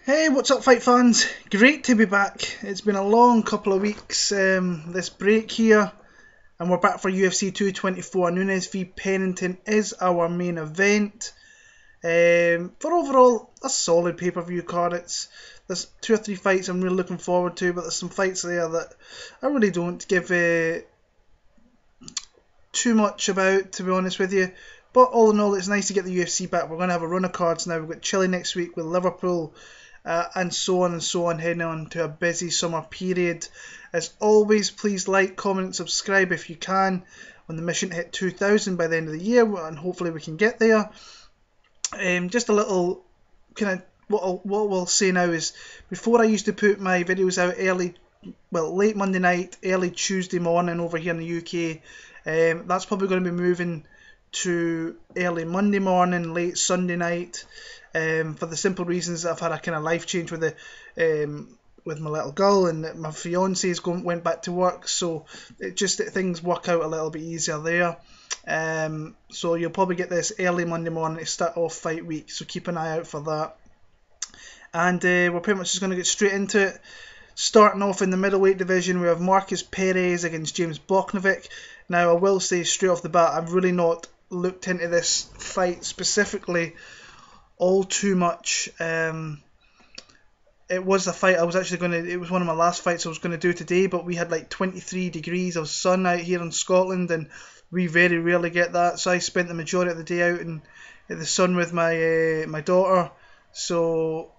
Hey, what's up, fight fans? Great to be back. It's been a long couple of weeks, this break here, and we're back for UFC 224. Nunes v Pennington is our main event. For overall, a solid pay-per-view card. There's 2 or 3 fights I'm really looking forward to, but there's some fights there that I really don't give too much about, to be honest with you. But all in all, it's nice to get the UFC back. We're going to have a run of cards now. We've got Chile next week with Liverpool. And so on, heading on to a busy summer period. As always, please like, comment, and subscribe if you can. When the mission hit 2,000 by the end of the year, and hopefully we can get there. Just a little kind of what we'll say now is, before I used to put my videos out late Monday night, early Tuesday morning over here in the UK. That's probably going to be moving to early Monday morning, late Sunday night. For the simple reasons that I've had a kind of life change with my little girl, and my fiance went back to work, so things work out a little bit easier there. So you'll probably get this early Monday morning to start off fight week, so keep an eye out for that. And we're pretty much just going to get straight into it. Starting off in the middleweight division, we have Marcus Perez against James Boknovic. Now, I will say straight off the bat, I've really not looked into this fight specifically all too much. It was a fight I was actually it was one of my last fights I was going to do today, but we had like 23 degrees of sun out here in Scotland, and we very rarely get that, so I spent the majority of the day out in the sun with my daughter. So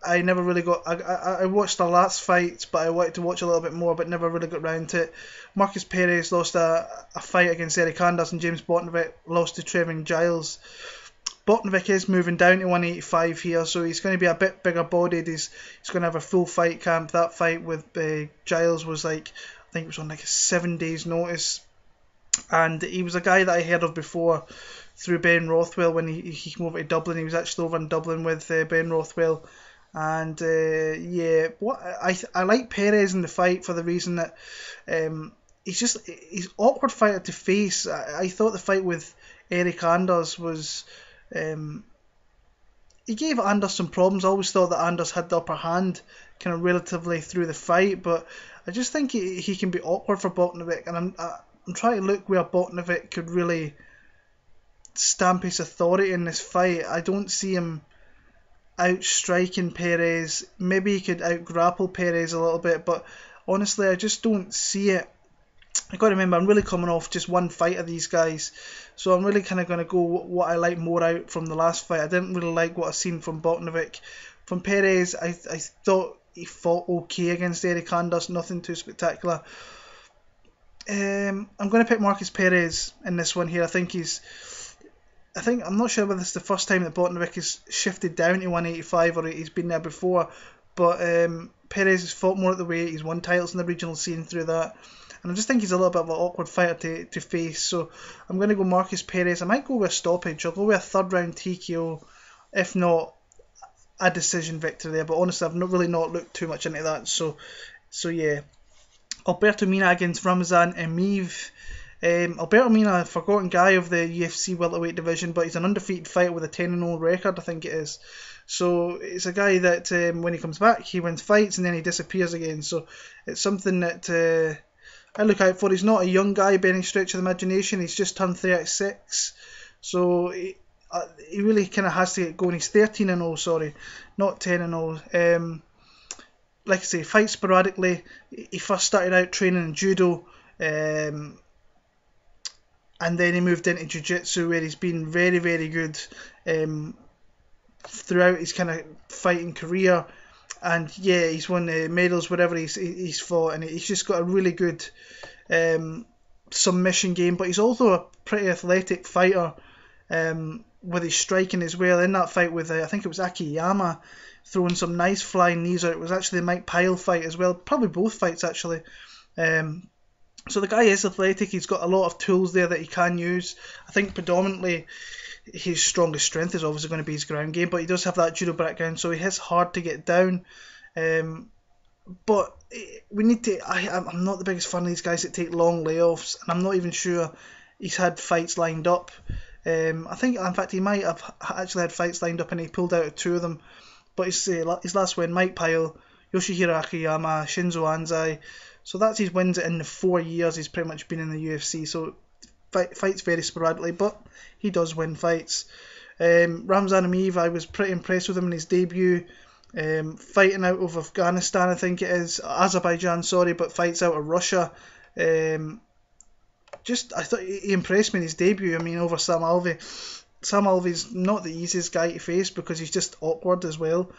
I never really I watched the last fight, but I wanted to watch a little bit more, but never really got round to it. Marcus Perez lost a fight against Eric Anders, and James Boknovic lost to Trevin Giles. Boknovic is moving down to 185 here, so he's going to be a bit bigger bodied. He's going to have a full fight camp. That fight with Giles was I think it was on like a 7 days notice. And he was a guy that I heard of before through Ben Rothwell when he came over to Dublin. He was actually over in Dublin with Ben Rothwell. And I like Perez in the fight for the reason that he's awkward fighter to face. I thought the fight with Eric Anders was... he gave Anders some problems. I always thought that Anders had the upper hand kind of relatively through the fight, but I just think he can be awkward for Boknovic, and I'm trying to look where Boknovic could really stamp his authority in this fight. I don't see him outstriking Perez. Maybe he could out-grapple Perez a little bit, but honestly I just don't see it. I've got to remember, I'm really coming off just one fight of these guys, so I'm really kind of going to go what I like more out from the last fight. I didn't really like what I've seen from Boknovic. From Perez, I thought he fought okay against Eric Anders, nothing too spectacular. I'm going to pick Marcus Perez in this one here. I'm not sure whether it's the first time that Boknovic has shifted down to 185 or he's been there before, but Perez has fought more at the weight. He's won titles in the regional scene through that. And I just think he's a little bit of an awkward fighter to face. So I'm going to go Marcus Perez. I might go with a stoppage. I'll go with a third round TKO. If not, a decision victory there. But honestly, I've not looked too much into that. So yeah. Alberto Mina against Ramazan Emeev. Alberto Mina, a forgotten guy of the UFC welterweight division, but he's an undefeated fighter with a 10-0 record, I think it is. So it's a guy that when he comes back, he wins fights and then he disappears again. So it's something that... I look out for. He's not a young guy by any stretch of the imagination. He's just turned 36. So he really kind of has to get going. He's 13-0, sorry. Not 10-0. Like I say, fights sporadically. He first started out training in judo. And then he moved into jiu-jitsu, where he's been very, very good throughout his kind of fighting career. And yeah, he's won medals wherever he's fought, and he's just got a really good submission game. But he's also a pretty athletic fighter with his striking as well. In that fight with I think it was Akiyama, throwing some nice flying knees out. It was actually the Mike Pyle fight as well, probably both fights actually. So the guy is athletic. He's got a lot of tools there that he can use. I think predominantly his strongest strength is obviously going to be his ground game, but he does have that judo background, so he is hard to get down. But we need to... I'm not the biggest fan of these guys that take long layoffs, and I'm not even sure he's had fights lined up. I think, in fact, he might have actually had fights lined up and he pulled out of 2 of them. but his last win, Mike Pyle, Yoshihiro Akiyama, Shinzo Anzai. So that's his wins in the 4 years he's pretty much been in the UFC. So fights very sporadically, but he does win fights. Ramzan Emeev, I was pretty impressed with him in his debut. Fighting out of Afghanistan, I think it is, Azerbaijan, sorry, but fights out of Russia. I thought he impressed me in his debut. I mean, over Sam Alvey. Sam Alvey's not the easiest guy to face because he's just awkward as well.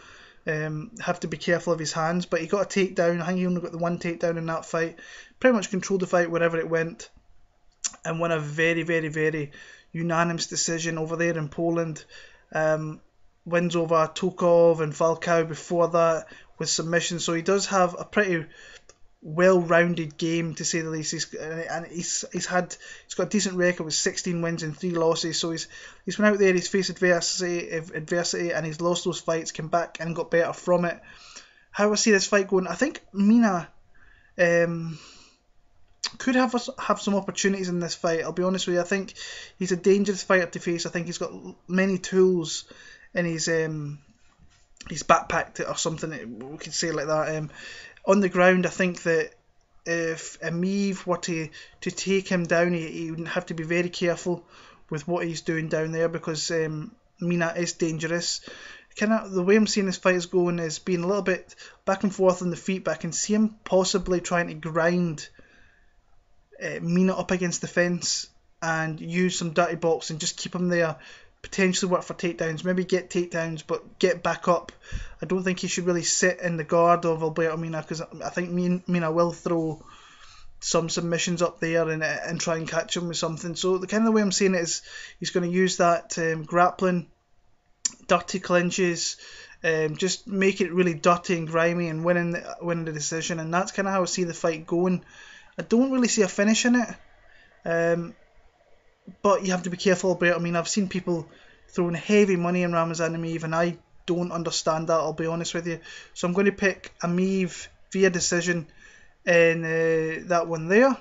Have to be careful of his hands, but he got a takedown. I think he only got the one takedown in that fight. Pretty much controlled the fight wherever it went, and won a very, very, very unanimous decision over there in Poland. Wins over Tokov and Falcao before that with submission. So he does have a pretty well-rounded game, to say the least. He's got a decent record with 16 wins and 3 losses. So he's been out there, he's faced adversity, and he's lost those fights, came back and got better from it. How I see this fight going, I think Mina could have some opportunities in this fight. I'll be honest with you. I think he's a dangerous fighter to face. I think he's got many tools in his backpack or something, we could say like that. On the ground, I think that if Emeev were to take him down, he would have to be very careful with what he's doing down there, because Mina is dangerous. Kind of the way I'm seeing this fight is going is being a little bit back and forth on the feet, but I can see him possibly trying to grind Mina up against the fence and use some dirty boxing, just keep him there, potentially work for takedowns, maybe get takedowns but get back up. I don't think he should really sit in the guard of Alberto Mina, because I think Mina will throw some submissions up there and try and catch him with something. So the kind of way I'm seeing it is he's going to use that grappling, dirty clinches, just make it really dirty and grimy and winning the decision, and that's kind of how I see the fight going. I don't really see a finish in it, but you have to be careful about it. I mean, I've seen people throwing heavy money on Ramzan Emeev, and I don't understand that, I'll be honest with you. So I'm going to pick Emeev via decision in that one there.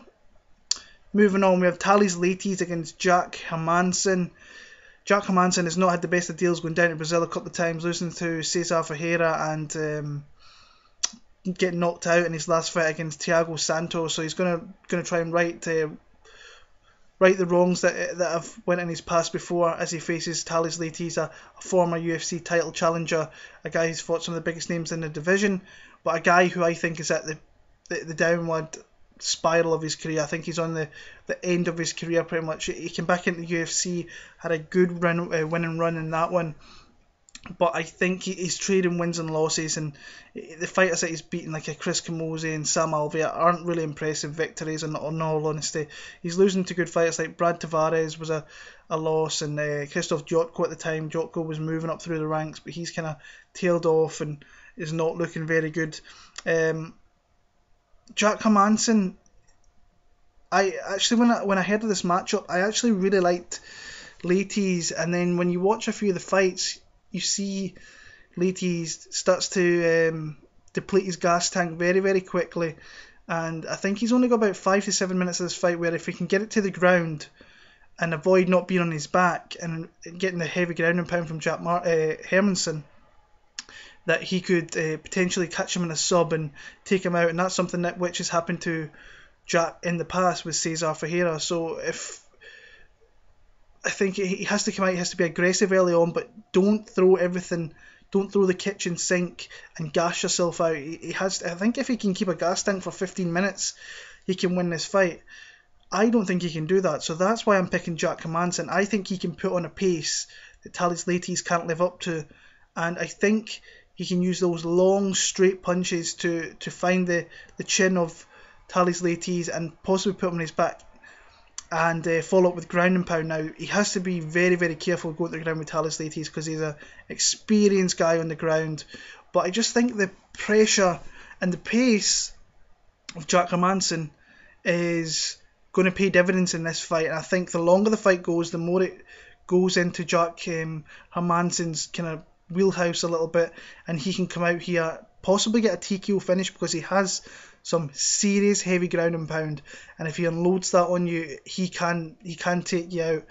Moving on, we have Thales Leites against Jack Hermansson. Jack Hermansson has not had the best of deals, going down to Brazil a couple of times, losing to Cezar Ferreira and getting knocked out in his last fight against Thiago Santos. So he's going to try and right the wrongs that have went in his past before, as he faces Thales Leites, a former UFC title challenger, a guy who's fought some of the biggest names in the division, but a guy who I think is at the downward spiral of his career. I think he's on the end of his career pretty much. He came back into the UFC, had a good winning run in that one, but I think he's trading wins and losses, and the fighters that he's beaten, like a Chris Camozzi and Sam Alvey, aren't really impressive victories in all honesty. He's losing to good fighters like Brad Tavares was a loss, and Krzysztof Jotko at the time. Jotko was moving up through the ranks, but he's kind of tailed off and is not looking very good. Jack Hermansson, I actually, when I heard of this matchup, I actually really liked Leites, and then when you watch a few of the fights, you see Leites starts to deplete his gas tank very, very quickly, and I think he's only got about 5 to 7 minutes of this fight, where if he can get it to the ground and avoid not being on his back and getting the heavy ground and pound from Jack Hermansson, that he could potentially catch him in a sub and take him out, and that's something which has happened to Jack in the past with Cezar Ferreira. So I think he has to come out, he has to be aggressive early on, but don't throw the kitchen sink and gas yourself out. I think if he can keep a gas tank for 15 minutes, he can win this fight. I don't think he can do that, so that's why I'm picking Jack Hermansson. I think he can put on a pace that Thales Leites can't live up to, and I think he can use those long straight punches to find the chin of Thales Leites and possibly put him on his back and follow up with ground and pound. Now, he has to be very, very careful going to the ground with Thales Leites, because he's an experienced guy on the ground. But I just think the pressure and the pace of Jack Hermansson is going to pay dividends in this fight. And I think the longer the fight goes, the more it goes into Jack Hermansson's kind of wheelhouse a little bit, and he can come out here, possibly get a TKO finish, because he has some serious heavy ground and pound, and if he unloads that on you, he can take you out.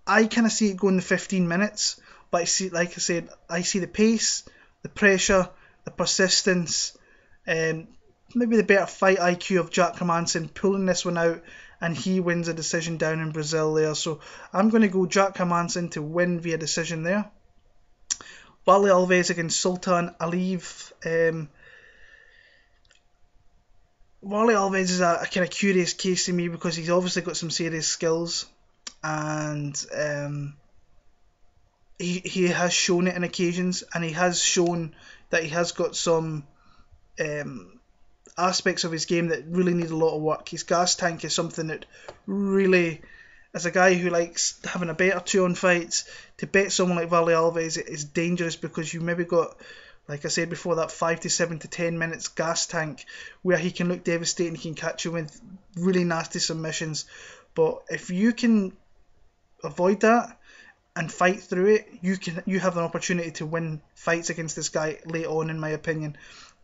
I kind of see it going the 15 minutes, but I see, like I said, I see the pace, the pressure, the persistence, maybe the better fight IQ of Jack Hermansson pulling this one out, and he wins a decision down in Brazil there. So I'm going to go Jack Hermansson to win via decision there. Warlley Alves against Sultan Aliyev. Warlley Alves is a kind of curious case to me because he's obviously got some serious skills, and he has shown it in occasions, and he has shown that he has got some aspects of his game that really need a lot of work. His gas tank is something that really, as a guy who likes having a bet or two on fights, to bet someone like Warlley Alves is dangerous, because you maybe got, like I said before, that 5 to 7 to 10 minutes gas tank where he can look devastating, he can catch you with really nasty submissions. But if you can avoid that and fight through it, you have an opportunity to win fights against this guy late on, in my opinion.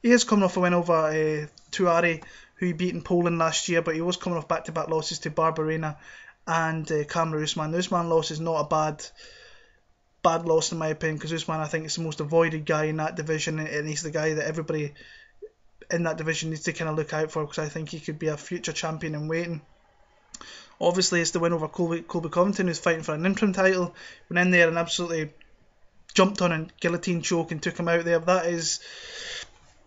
He is coming off a win over Tuari, who he beat in Poland last year, but he was coming off back-to-back losses to Barberena and Kamaru Usman. The Usman loss is not a bad loss in my opinion, because Usman, I think, is the most avoided guy in that division, and he's the guy that everybody in that division needs to kind of look out for, because I think he could be a future champion in waiting. Obviously, it's the win over Colby Covington, who's fighting for an interim title. Went in there and absolutely jumped on a guillotine choke and took him out there. That is,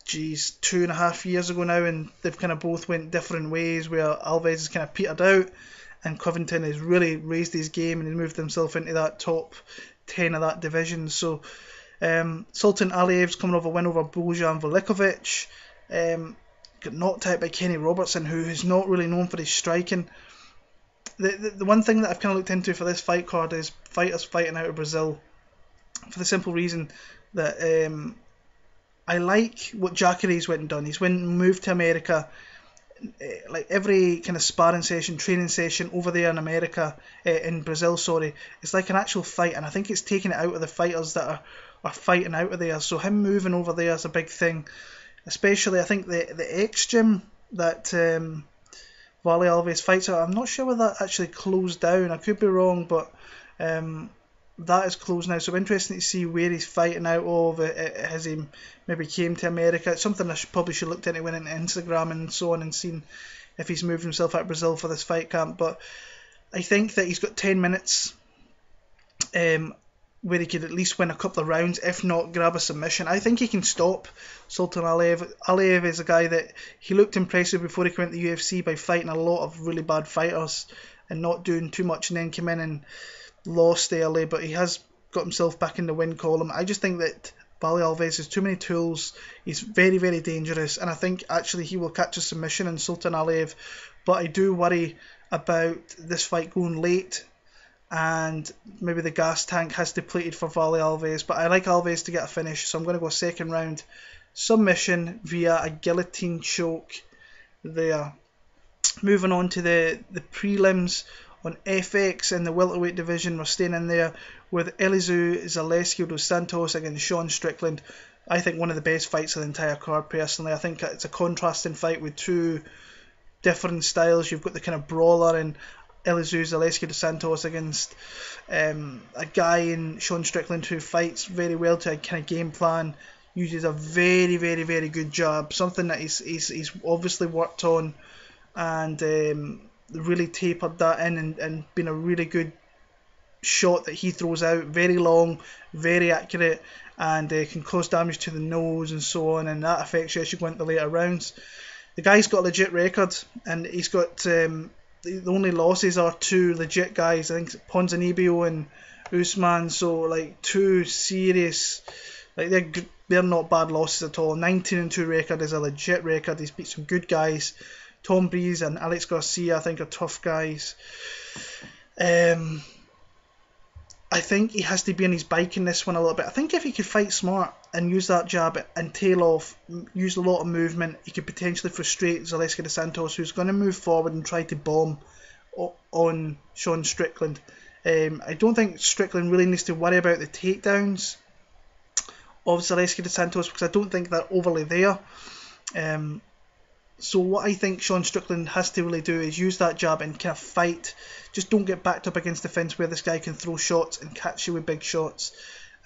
2.5 years ago now, and they've kind of both went different ways, where Alves has kind of petered out and Covington has really raised his game and moved himself into that top 10 of that division. So Sultan Aliyev's coming off a win over Bojan Velikovic, got knocked out by Kenny Robertson, who is not really known for his striking. The one thing that I've kind of looked into for this fight card is fighters fighting out of Brazil, for the simple reason that I like what Jacare's went and done. He's moved to America. Like every kind of sparring session, training session over there in America, in Brazil, sorry, it's like an actual fight, and I think it's taken it out of the fighters that are fighting out of there. So him moving over there is a big thing, especially I think the X gym that Warlley Alves fights out. I'm not sure whether that actually closed down. I could be wrong, but that is closed now. So interesting to see where he's fighting out of. Has he maybe came to America? It's something I probably should look into, went into Instagram and so on, and seen if he's moved himself out of Brazil for this fight camp. But I think that he's got 10 minutes where he could at least win a couple of rounds, if not grab a submission. I think he can stop Sultan Aliyev. Aliyev is a guy that he looked impressive before he came into the UFC by fighting a lot of really bad fighters and not doing too much, and then came in and lost early, but he has got himself back in the win column. I just think that Warlley Alves has too many tools. He's very, very dangerous, and I think actually he will catch a submission in Sultan Aliyev, but I do worry about this fight going late and maybe the gas tank has depleted for Warlley Alves. But I like Alves to get a finish, so I'm going to go second round submission via a guillotine choke there. Moving on to the prelims on FX in the welterweight division, we're staying in there with Elizeu Zaleski dos Santos against Sean Strickland. I think one of the best fights of the entire card, personally. I think it's a contrasting fight with two different styles. You've got the kind of brawler in Elizeu Zaleski dos Santos against a guy in Sean Strickland who fights very well to a kind of game plan, uses a very, very, very good jab, something that he's obviously worked on, and really tapered that in and been a really good shot that he throws out, very long, very accurate, and can cause damage to the nose and so on, and that affects you as you go into the later rounds. The guy's got a legit record, and he's got the only losses are two legit guys. I think it's Ponzinibbio and Usman, so like two serious, like they're not bad losses at all. 19-2 record is a legit record. He's beat some good guys. Tom Breeze and Alex Garcia, I think, are tough guys. I think he has to be on his bike in this one a little bit. I think if he could fight smart and use that jab and tail off, use a lot of movement, he could potentially frustrate Zaleski dos Santos, who's going to move forward and try to bomb on Sean Strickland. I don't think Strickland really needs to worry about the takedowns of Zaleski dos Santos, because I don't think they're overly there. So what I think Sean Strickland has to really do is use that jab and kind of fight. Just don't get backed up against the fence where this guy can throw shots and catch you with big shots.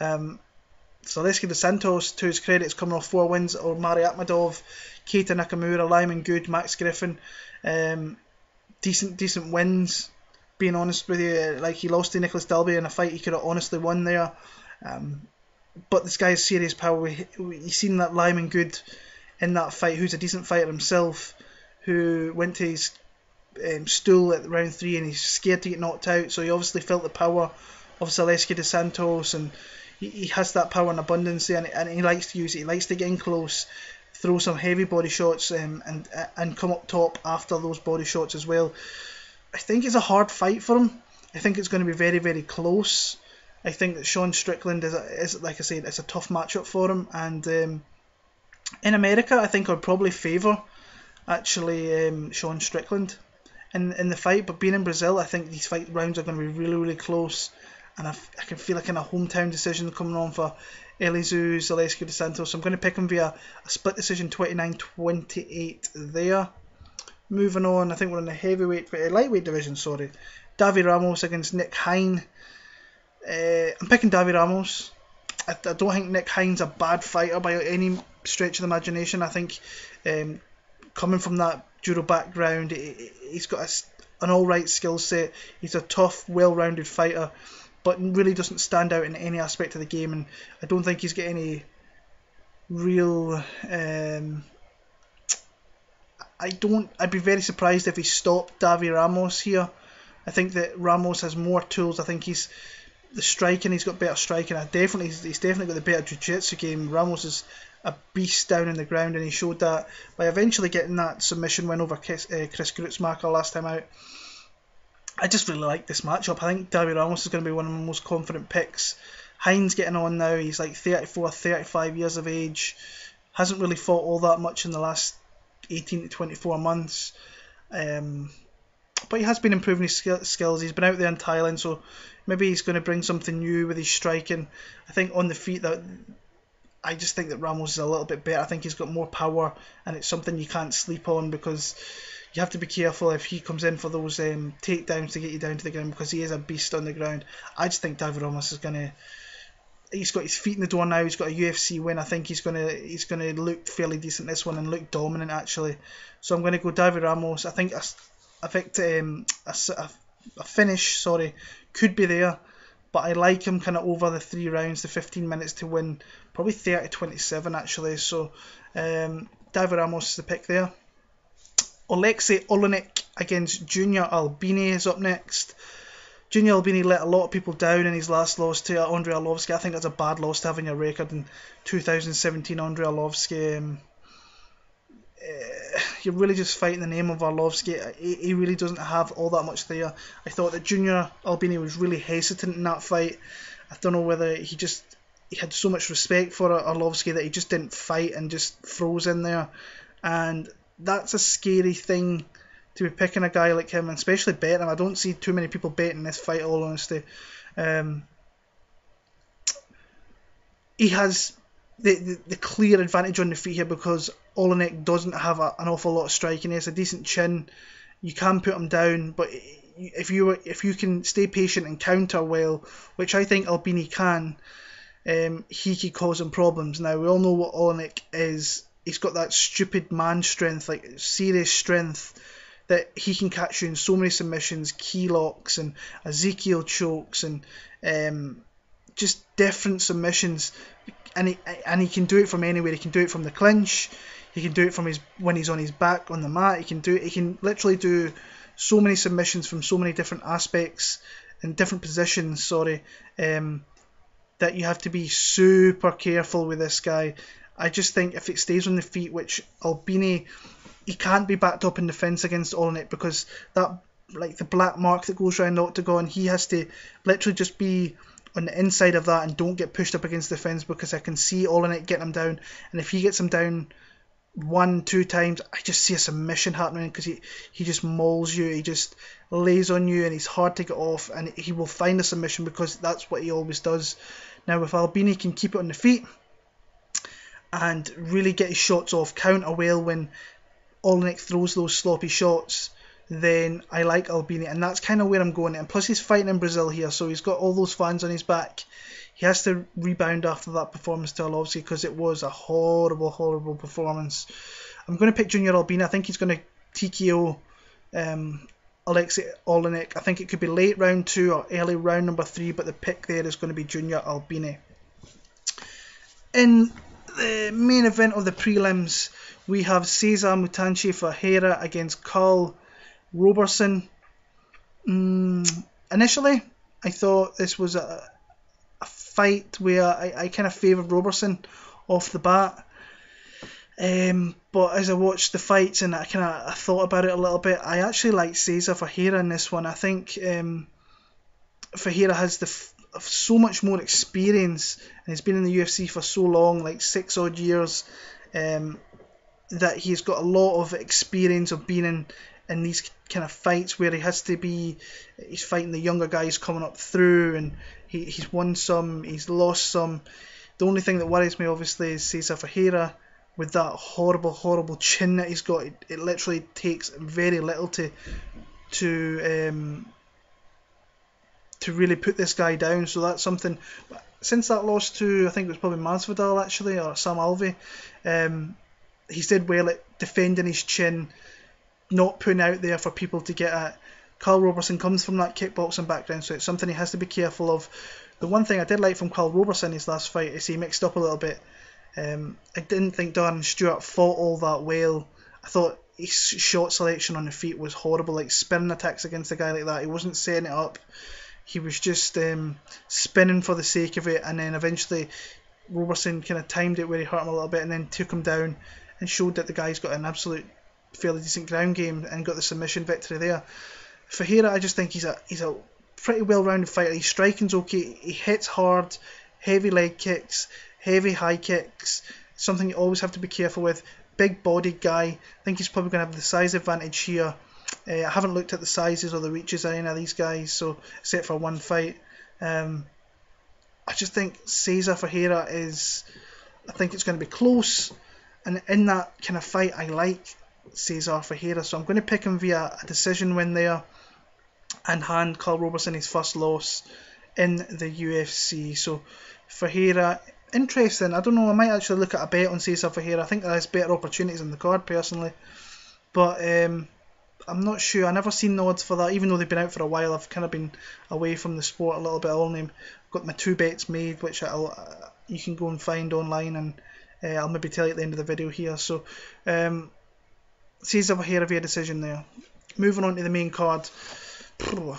Oleksiy dos Santos, to his credit, is coming off 4 wins over Mari Akhmadov, Keita Nakamura, Lyman Good, Max Griffin. Decent wins, being honest with you. Like, he lost to Nicholas Dalby in a fight he could have honestly won there. But this guy's serious power. You've seen that Lyman Good in that fight, who's a decent fighter himself, who went to his stool at round 3 and he's scared to get knocked out, so he obviously felt the power of Oleksiy dos Santos, and he has that power in abundance there, and he likes to use it. He likes to get in close, throw some heavy body shots, and come up top after those body shots as well. I think it's a hard fight for him. I think it's going to be very, very close. I think that Sean Strickland is like I said, it's a tough matchup for him, and in America, I think I'd probably favour actually Sean Strickland in the fight, but being in Brazil, I think these fight rounds are going to be really, really close, and I can feel like in a hometown decision coming on for Elizeu, Oleksiy dos Santos. So I'm going to pick him via a split decision, 29-28 there. Moving on, I think we're in the lightweight division, sorry. Davi Ramos against Nick Hein. I'm picking Davi Ramos. I don't think Nick Hein's a bad fighter by any stretch of the imagination. I think coming from that judo background, he's got an alright skill set. He's a tough, well-rounded fighter, but really doesn't stand out in any aspect of the game, and I don't think he's got any real... I'd be very surprised if he stopped Davi Ramos here. I think that Ramos has more tools. I think he's got better striking. He's definitely got the better jiu-jitsu game. Ramos is a beast down in the ground, and he showed that by eventually getting that submission win over Chris Grutzmacher last time out. I just really like this matchup. I think Davi Ramos is going to be one of my most confident picks. Hein's getting on now. He's like 34, 35 years of age. Hasn't really fought all that much in the last 18 to 24 months. But he has been improving his skills. He's been out there in Thailand, so maybe he's going to bring something new with his striking. I think on the feet, I just think that Ramos is a little bit better. I think he's got more power, and it's something you can't sleep on, because you have to be careful if he comes in for those takedowns to get you down to the ground, because he is a beast on the ground. I just think Davi Ramos is going to... He's got his feet in the door now. He's got a UFC win. I think he's gonna look fairly decent this one and look dominant actually. So I'm going to go Davi Ramos. I think a finish, could be there, but I like him kind of over the 3 rounds, the 15 minutes to win, probably 30-27 actually. So Davi Ramos is the pick there. Oliynyk against Junior Albini is up next. Junior Albini let a lot of people down in his last loss to Andrei Arlovski. I think that's a bad loss to have in your record in 2017. Andrei Arlovski, you're really just fighting the name of Arlovski. He really doesn't have all that much there. I thought that Junior Albini was really hesitant in that fight. I don't know whether he had so much respect for Arlovski that he just didn't fight and just froze in there. And that's a scary thing, to be picking a guy like him, and especially betting him. I don't see too many people betting this fight, all honesty. He has the clear advantage on the feet here, because Oliynyk doesn't have an awful lot of striking. He has a decent chin. You can put him down, but if you can stay patient and counter well, which I think Albini can, he could cause him problems. Now, we all know what Oliynyk is. He's got that stupid man strength, like serious strength, that he can catch you in so many submissions, key locks and Ezekiel chokes, and just different submissions, and he can do it from anywhere. He can do it from the clinch, he can do it from when he's on his back on the mat. He can literally do so many submissions from so many different aspects and different positions. That you have to be super careful with this guy. I just think if it stays on the feet, which Albini, he can't be backed up in defence against Oliynyk, because that, like the black mark that goes around the octagon, he has to literally just be on the inside of that and don't get pushed up against the fence, because I can see Oliynyk getting him down, and if he gets him down 1-2 times, I just see a submission happening, because he just mauls you, he just lays on you, and he's hard to get off, and he will find a submission, because that's what he always does. Now, if Albini can keep it on the feet and really get his shots off, counter well when Oliynyk throws those sloppy shots, then I like Albini, and that's kind of where I'm going. And plus he's fighting in Brazil here, so he's got all those fans on his back. He has to rebound after that performance to Oleksiy, because it was a horrible, horrible performance. I'm going to pick Junior Albini. I think he's going to TKO Oleksiy Oliynyk. I think it could be late round 2 or early round number 3, but the pick there is going to be Junior Albini. In the main event of the prelims, we have Cezar Ferreira against Karl Roberson. Initially, I thought this was a fight where I kind of favoured Roberson off the bat. But as I watched the fights and I thought about it a little bit, I actually like Cezar Ferreira in this one. I think Ferreira has so much more experience, and he's been in the UFC for so long, like 6 odd years, that he's got a lot of experience of being in these kind of fights where he's fighting the younger guys coming up through, and he's won some, he's lost some. The only thing that worries me obviously is Cezar Ferreira with that horrible, horrible chin that he's got. It literally takes very little to really put this guy down. So that's something. Since that loss to, I think it was probably Masvidal actually, or Sam Alvey, he's did well at defending his chin, not putting out there for people to get at. Karl Roberson comes from that kickboxing background, so it's something he has to be careful of. The one thing I did like from Karl Roberson his last fight is he mixed up a little bit. I didn't think Dern Stewart fought all that well. I thought his shot selection on the feet was horrible, like spinning attacks against a guy like that. He wasn't setting it up. He was just spinning for the sake of it, and then eventually Roberson kind of timed it where he hurt him a little bit and then took him down and showed that the guy's got an absolute fairly decent ground game and got the submission victory there. Ferreira, I just think he's a pretty well-rounded fighter. His striking's okay. He hits hard, heavy leg kicks, heavy high kicks. Something you always have to be careful with. Big-bodied guy. I think he's probably going to have the size advantage here. I haven't looked at the sizes or the reaches of any of these guys, so except for one fight. I just think Cezar Ferreira I think it's going to be close, and in that kind of fight I like Cezar Ferreira, so I'm going to pick him via a decision win there and hand Karl Roberson his first loss in the UFC. So Ferreira, interesting. I don't know, I might actually look at a bet on Cezar Ferreira. I think there is better opportunities in the card personally, but I'm not sure. I've never seen the odds for that, even though they've been out for a while. I've kind of been away from the sport a little bit. I've got my 2 bets made, which you can go and find online, and I'll maybe tell you at the end of the video here. So Cezar Ferreira via decision there. Moving on to the main card,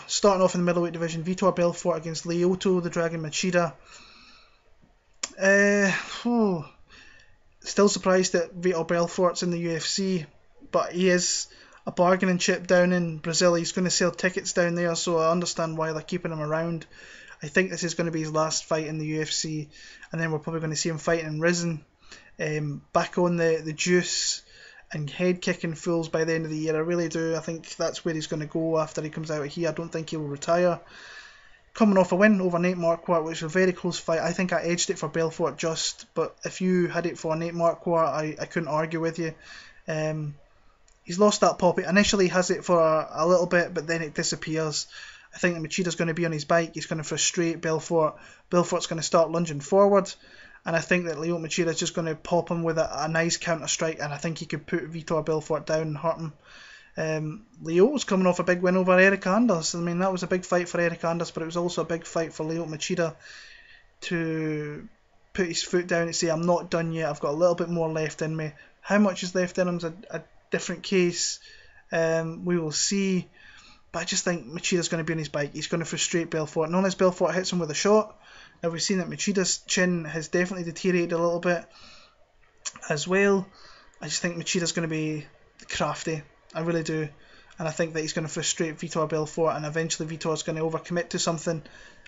starting off in the middleweight division, Vitor Belfort against Lyoto, the Dragon Machida. Still surprised that Vitor Belfort's in the UFC, but he is a bargaining chip down in Brazil. He's going to sell tickets down there, so I understand why they're keeping him around. I think this is going to be his last fight in the UFC, and then we're probably going to see him fighting in Risen, back on the juice and head kicking fools by the end of the year. I really do. I think that's where he's going to go after he comes out of here. I don't think he will retire. Coming off a win over Nate Marquardt, which was a very close fight. I think I edged it for Belfort just, but if you had it for Nate Marquardt, I couldn't argue with you. He's lost that pop. Initially he has it for a little bit, but then it disappears. I think that Machida's going to be on his bike. He's going to frustrate Belfort. Belfort's going to start lunging forward, and I think that Lyoto Machida's just going to pop him with a nice counter strike, and I think he could put Vitor Belfort down and hurt him. Lyoto's coming off a big win over Eric Anders. I mean, that was a big fight for Eric Anders, but it was also a big fight for Lyoto Machida to put his foot down and say, I'm not done yet, I've got a little bit more left in me. How much is left in him is a different case. We will see. But I just think Machida's going to be on his bike. He's going to frustrate Belfort. Not unless Belfort hits him with a shot. Now we've seen that Machida's chin has definitely deteriorated a little bit as well. I just think Machida's going to be crafty. I really do. And I think that he's going to frustrate Vitor Belfort, and eventually Vitor's going to overcommit to something,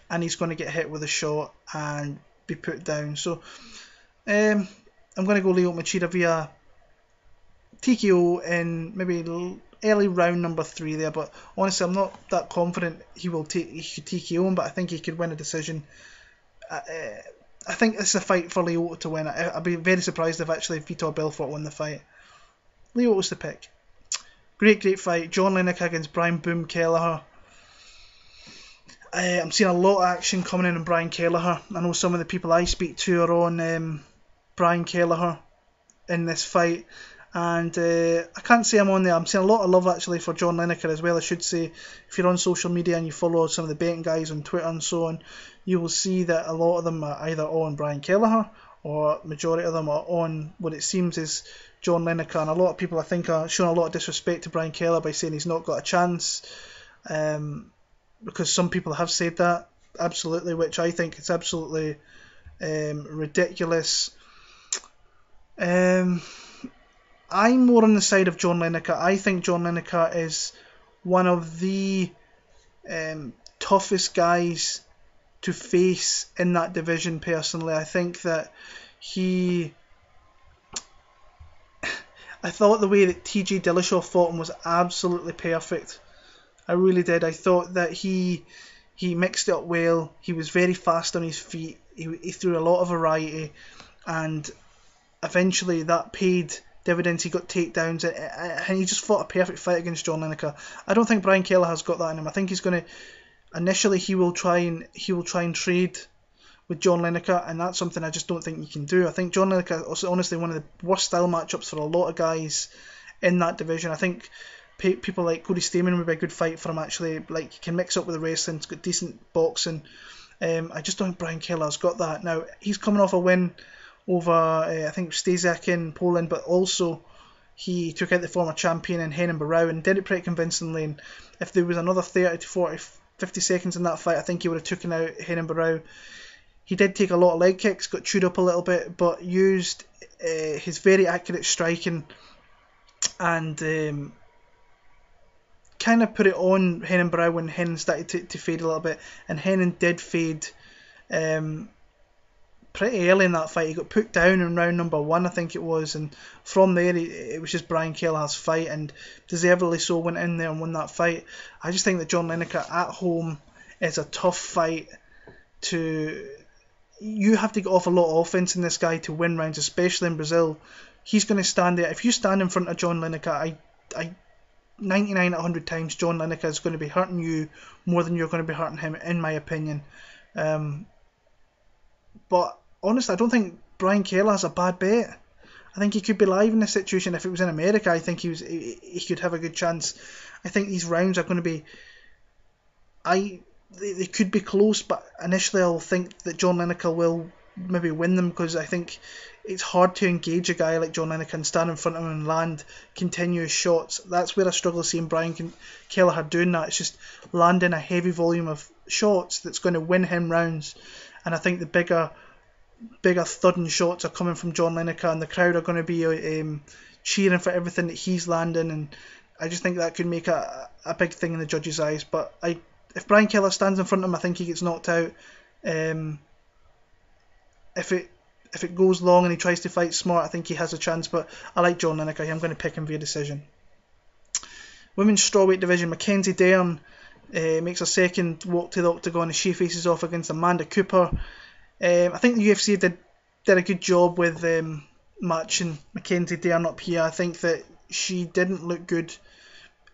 and he's going to get hit with a shot and be put down. So I'm going to go Lyoto Machida via TKO in maybe early round number 3 there, but honestly I'm not that confident he could TKO him, but I think he could win a decision. I think this is a fight for Lyoto to win. I'd be very surprised if actually Vitor Belfort won the fight. Lyoto's the pick. Great fight. John Lineker against Brian Boom Kelleher. I'm seeing a lot of action coming in on Brian Kelleher. I know some of the people I speak to are on Brian Kelleher in this fight, and I can't say I'm on there. I'm seeing a lot of love actually for John Lineker as well, I should say. If you're on social media and you follow some of the betting guys on Twitter and so on, you will see that a lot of them are either on Brian Kelleher or majority of them are on what it seems is John Lineker, and a lot of people I think are showing a lot of disrespect to Brian Kelleher by saying he's not got a chance, because some people have said that, absolutely, which I think is absolutely ridiculous. I'm more on the side of John Lineker. I think John Lineker is one of the toughest guys to face in that division personally. I think that I thought the way that TJ Dillashaw fought him was absolutely perfect. I really did. I thought that he mixed it up well. He was very fast on his feet. He threw a lot of variety, and eventually that paid dividends. He got takedowns, and he just fought a perfect fight against John Lineker. I don't think Brian Kelleher has got that in him. I think he's going to initially he will try and trade with John Lineker, and that's something I just don't think you can do. I think John Lineker is honestly one of the worst style matchups for a lot of guys in that division. I think people like Cody Stamann would be a good fight for him actually. Like, he can mix up with the wrestling, he's got decent boxing. I just don't think Brian Kelleher's got that. Now, he's coming off a win over I think Cezar in Poland, but also he took out the former champion in Hein Barrow and did it pretty convincingly. And if there was another 30 to 40, 50 seconds in that fight, I think he would have taken out Hein Barrow. He did take a lot of leg kicks, got chewed up a little bit, but used his very accurate striking and kind of put it on Hein Barrow when Hein started to fade a little bit, and Hein did fade pretty early in that fight. He got put down in round number 1, I think it was, and from there it was just Brian Kelleher's fight, and deservedly so went in there and won that fight. I just think that John Lineker at home is a tough fight to... You have to get off a lot of offense in this guy to win rounds, especially in Brazil. He's going to stand there. If you stand in front of John Lineker, I 99 out of 100 times John Lineker is going to be hurting you more than you're going to be hurting him, in my opinion. But honestly, I don't think Brian Kelleher has a bad bet. I think he could be live in this situation. If it was in America, I think he could have a good chance. I think these rounds are going to be... They could be close, but initially I'll think that John Lineker will maybe win them, because I think it's hard to engage a guy like John Lineker and stand in front of him and land continuous shots. That's where I struggle seeing Brian Kelleher doing that. It's just landing a heavy volume of shots that's going to win him rounds. And I think the bigger thudding shots are coming from John Lineker, and the crowd are going to be cheering for everything that he's landing, and I just think that could make a big thing in the judges' eyes. But if Brian Kelleher stands in front of him, I think he gets knocked out. If it goes long and he tries to fight smart, I think he has a chance, but I like John Lineker. I'm going to pick him via decision. Women's strawweight division, Mackenzie Dern makes a second walk to the octagon as she faces off against Amanda Cooper. I think the UFC did a good job with matching Mackenzie Dern up here. I think that she didn't look good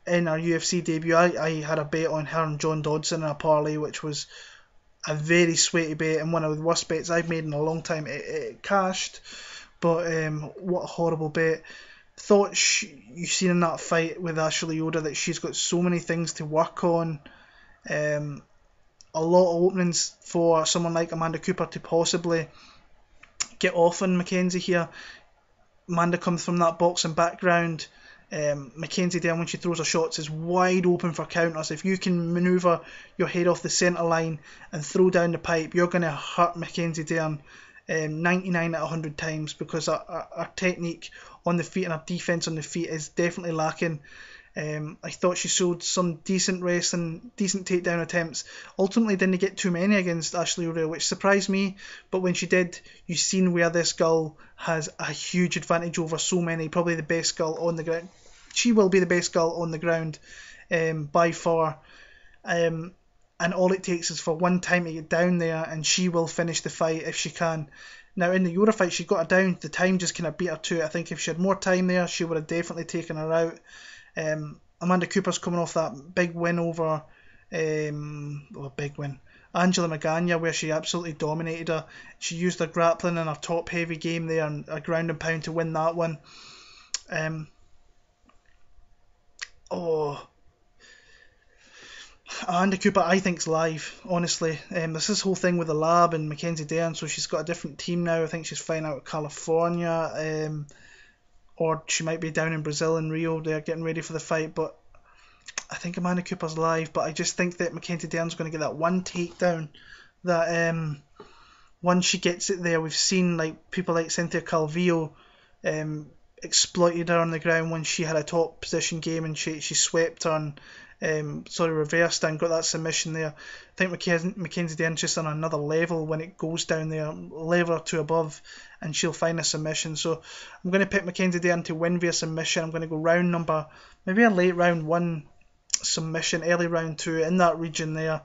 in her UFC debut. I had a bet on her and John Dodson in a parlay, which was a very sweaty bet and one of the worst bets I've made in a long time. It cashed, but what a horrible bet. Thought you've seen in that fight with Ashley Yoda that she's got so many things to work on. A lot of openings for someone like Amanda Cooper to possibly get off on Mackenzie here. Amanda comes from that boxing background. Mackenzie Dern, when she throws her shots, is wide open for counters. If you can manoeuvre your head off the centre line and throw down the pipe, you're going to hurt Mackenzie Dern 99 out of 100 times, because our technique on the feet and our defence on the feet is definitely lacking. I thought she showed some decent wrestling, decent takedown attempts. Ultimately didn't get too many against Ashley Yoda, which surprised me, but when she did, you've seen where this girl has a huge advantage over so many, probably the best girl on the ground. She will be the best girl on the ground by far, and all it takes is for one time to get down there and she will finish the fight if she can. Now in the Yoda fight, she got her down, the time just kind of beat her to it. I think if she had more time there, she would have definitely taken her out. Amanda Cooper's coming off that big win over, Angela Magana, where she absolutely dominated her. She used her grappling and her top heavy game there and a ground and pound to win that one. Amanda Cooper, I think's live, honestly. There's this whole thing with the lab and Mackenzie Dern, so she's got a different team now. I think she's flying out of California, or she might be down in Brazil in Rio. They're getting ready for the fight, but I think Amanda Cooper's live. But I just think that Mackenzie Dern's going to get that one takedown. That once she gets it there, we've seen like people like Cynthia Calvillo exploited her on the ground when she had a top position game and she swept her and reversed and got that submission there. I think Mackenzie Dern's just on another level when it goes down there, a level or two above, and she'll find a submission. So I'm going to pick Mackenzie Dern to win via submission. I'm going to go round number, maybe a late round 1 submission, early round 2 in that region there.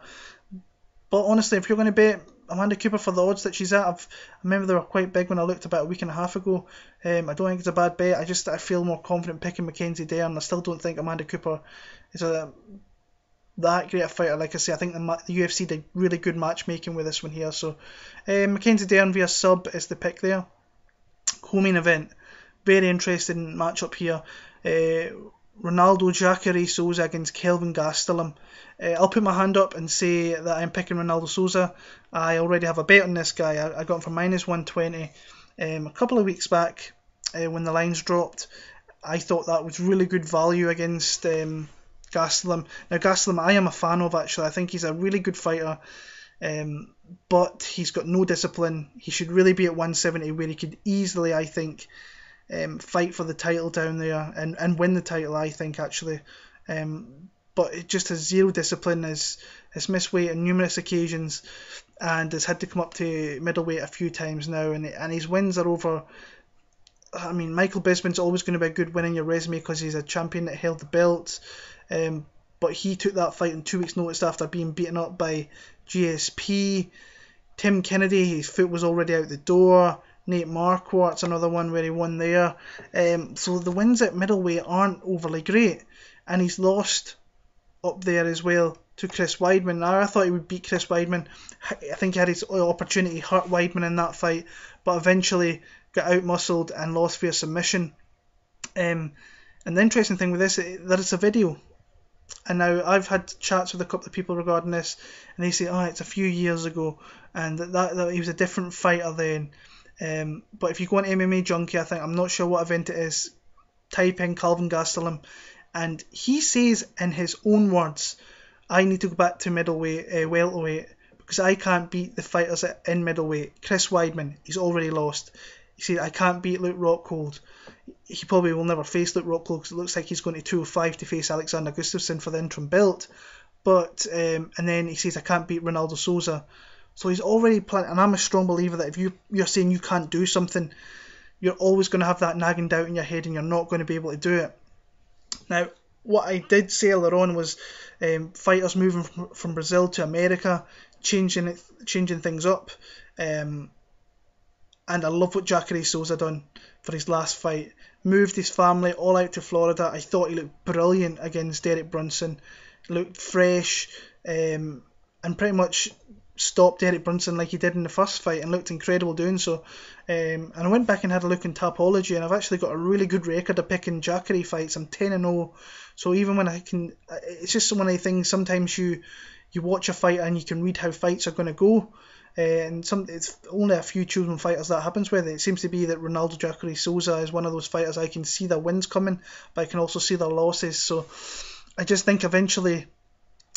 But honestly, if you're going to bet Amanda Cooper for the odds that she's at, I remember they were quite big when I looked about a week and a half ago. I don't think it's a bad bet. I feel more confident picking Mackenzie Dern. I still don't think Amanda Cooper is that great a fighter. Like I say, I think the UFC did really good matchmaking with this one here. So Mackenzie Dern via sub is the pick there. Co-main event, very interesting matchup here. Ronaldo Jacare Souza against Kelvin Gastelum. I'll put my hand up and say that I'm picking Ronaldo Souza. I already have a bet on this guy. I got him for -120 a couple of weeks back when the lines dropped. I thought that was really good value against Gastelum. Now Gastelum I am a fan of actually. I think he's a really good fighter, but he's got no discipline. He should really be at 170 where he could easily, I think, fight for the title down there and win the title, I think, actually. But it just has zero discipline, has missed weight on numerous occasions and has had to come up to middleweight a few times now, and his wins are over. I mean, Michael Bisping's always going to be a good win in your resume because he's a champion that held the belt, but he took that fight in 2 weeks' notice after being beaten up by GSP. Tim Kennedy, his foot was already out the door. Nate Marquardt's another one where he won there. So the wins at middleweight aren't overly great, and he's lost up there as well to Chris Weidman. Now, I thought he would beat Chris Weidman. I think he had his opportunity, hurt Weidman in that fight, but eventually got out-muscled and lost via submission. And the interesting thing with this is that it's a video. And now I've had chats with a couple of people regarding this, and they say, it's a few years ago, and that he was a different fighter then. But if you go on MMA Junkie, I'm not sure what event it is, type in Kelvin Gastelum, and he says in his own words, I need to go back to middleweight, welterweight, because I can't beat the fighters in middleweight. Chris Weidman, he's already lost. He said, I can't beat Luke Rockhold. He probably will never face Luke Rockhold because it looks like he's going to 205 to face Alexander Gustafsson for the interim belt. But and then he says, I can't beat Ronaldo Souza. So he's already planning, and I'm a strong believer that if you're saying you can't do something, you're always going to have that nagging doubt in your head and you're not going to be able to do it. Now, what I did say earlier on was fighters moving from Brazil to America, changing things up. And I love what Jacare Souza done for his last fight. Moved his family all out to Florida. I thought he looked brilliant against Derek Brunson. Looked fresh and pretty much stopped Derek Brunson like he did in the first fight and looked incredible doing so. And I went back and had a look in Tapology, and I've actually got a really good record of picking Jacare fights. I'm 10-0, so even when it's just one of the things, sometimes you watch a fight and you can read how fights are going to go, and it's only a few chosen fighters that happens with. It seems to be that Ronaldo Jacare Souza is one of those fighters I can see their wins coming, but I can also see their losses. So I just think eventually,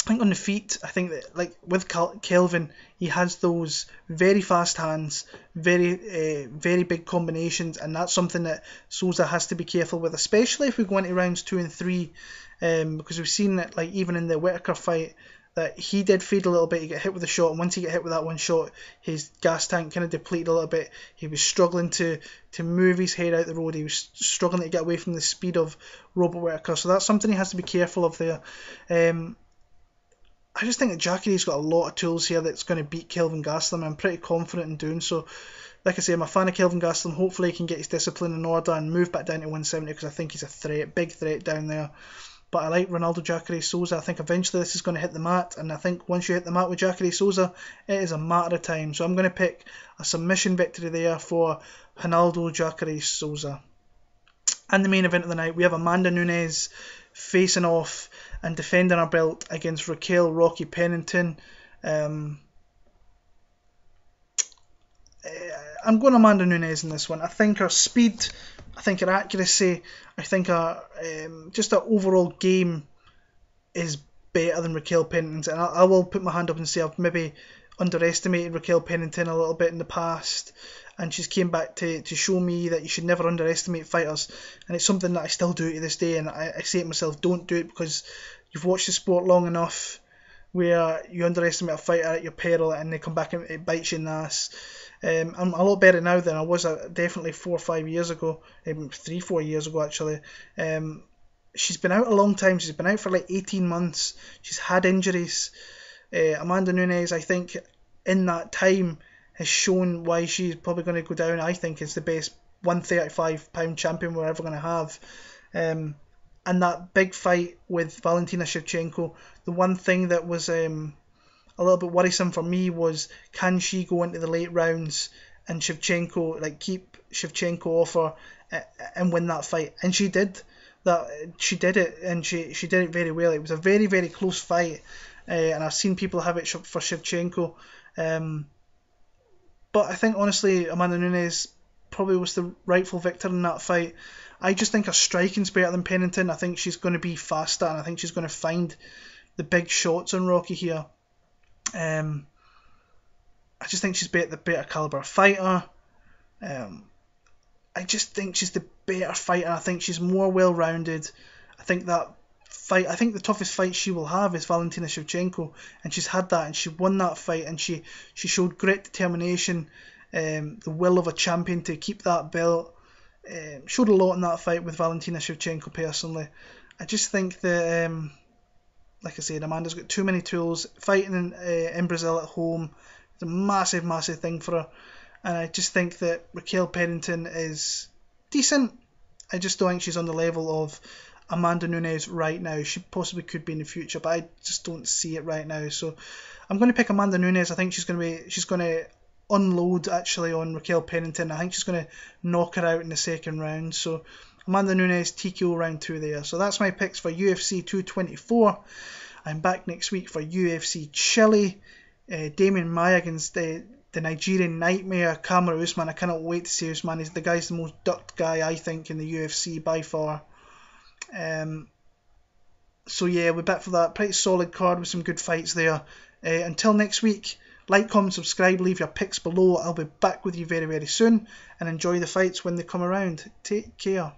I think on the feet, I think that like with Kelvin, he has those very fast hands, very big combinations, and that's something that Souza has to be careful with, especially if we go into rounds 2 and 3, because we've seen that like even in the Whitaker fight that he did fade a little bit. He got hit with a shot, and once he got hit with that one shot, his gas tank kind of depleted a little bit. He was struggling to move his head out the road. He was struggling to get away from the speed of Robert Whitaker, so that's something he has to be careful of there. I just think that Jacare's got a lot of tools here that's going to beat Kelvin Gastelum, and I'm pretty confident in doing so. Like I say, I'm a fan of Kelvin Gastelum. Hopefully he can get his discipline in order and move back down to 170, because I think he's a threat, big threat down there. But I like Ronaldo, Jacare, Souza. I think eventually this is going to hit the mat, and I think once you hit the mat with Jacare, Souza, it is a matter of time. So I'm going to pick a submission victory there for Ronaldo, Jacare, Souza. And the main event of the night, we have Amanda Nunes facing off and defending her belt against Raquel Pennington. I'm going Amanda Nunes in this one. I think her speed, I think her accuracy, I think her just her overall game is better than Raquel Pennington's. And I will put my hand up and say I've maybe underestimated Raquel Pennington a little bit in the past, and she's came back to show me that you should never underestimate fighters, and it's something that I still do to this day, and I say to myself, don't do it, because you've watched the sport long enough where you underestimate a fighter at your peril and they come back and it bites you in the ass. I'm a lot better now than I was definitely 4 or 5 years ago, 3-4 years ago actually. She's been out a long time. She's been out for like 18 months. She's had injuries. Amanda Nunes, I think, in that time has shown why she's probably going to go down. I think is the best 135-pound champion we're ever going to have. And that big fight with Valentina Shevchenko, the one thing that was a little bit worrisome for me was, can she go into the late rounds and Shevchenko, like, keep Shevchenko off her and win that fight? And she did that. She did it, and she did it very well. It was a very, very close fight, and I've seen people have it for Shevchenko. But I think honestly Amanda Nunes probably was the rightful victor in that fight. I just think her striking's better than Pennington. I think she's going to be faster, and I think she's going to find the big shots on Rocky here. I just think she's the better caliber fighter. I just think she's the better fighter. I think she's more well-rounded. I think the toughest fight she will have is Valentina Shevchenko, and she's had that, and she won that fight, and she showed great determination, the will of a champion to keep that belt. Showed a lot in that fight with Valentina Shevchenko personally. I just think that, like I said, Amanda's got too many tools. Fighting in Brazil at home is a massive, massive thing for her. And I just think that Raquel Pennington is decent. I just don't think she's on the level of Amanda Nunes right now. She possibly could be in the future, but I just don't see it right now. So I'm going to pick Amanda Nunes. I think she's going to unload actually on Raquel Pennington. I think she's going to knock her out in the second round. So Amanda Nunes, TKO round 2 there. So that's my picks for UFC 224. I'm back next week for UFC Chile. Damian Maia against the Nigerian Nightmare, Kamaru Usman. I cannot wait to see Usman. The guy's the most ducked guy, I think, in the UFC by far. So yeah, we're back for that. Pretty solid card with some good fights there. Until next week, like, comment, subscribe, leave your picks below. I'll be back with you very, very soon, and enjoy the fights when they come around. Take care.